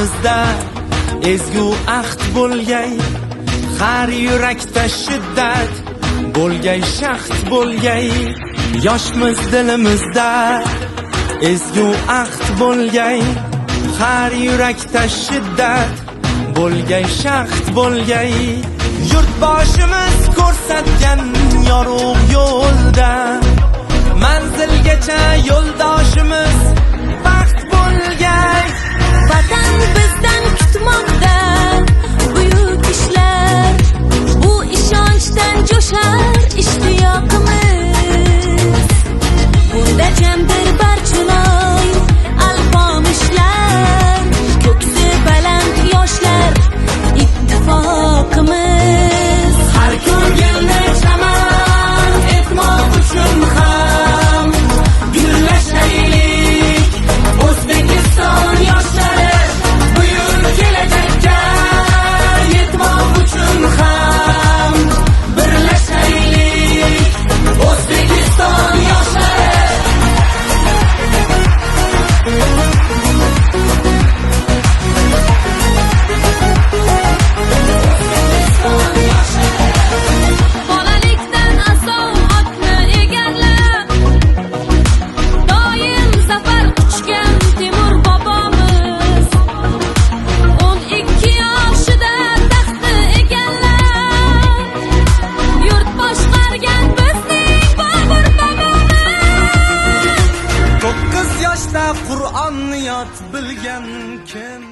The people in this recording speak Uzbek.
dilimizda ezgu ahd bo'lgay, har yurakda shiddat bo'lgay, shaxt bo'lgay. Yoshmiz dilimizda ezgu ahd bo'lgay, har yurakda shiddat bo'lgay, shaxt bo'lgay. Yurtboshimiz ko'rsatgan yorug' yo'lda manzilgacha yo'ldoshimiz baxt bo'lgay. Vatan bizdan kutmoqda buyuk ishlar, bu ishonchdan jo'shar ishtiyoqimiz. Bunda jamdir barchaloy alpomishlar, ko'ksi baland yoshlar ittifoqimiz. Har ko'ngilni chaman etmoq uchun ham gullashaylik O'zbekiston yoshlari, buyuk kelajakka yetmoq uchun ham birlashaylik O'zbekiston yoshlari. Bolalikdan asov otni egallab, doim zafar quchgan Temur bobomiz. 12 yoshida taxtni egallab, yurt boshqargan bizning Bobur bobomiz. 9 yoshda Qur'onni yod bilgan kim?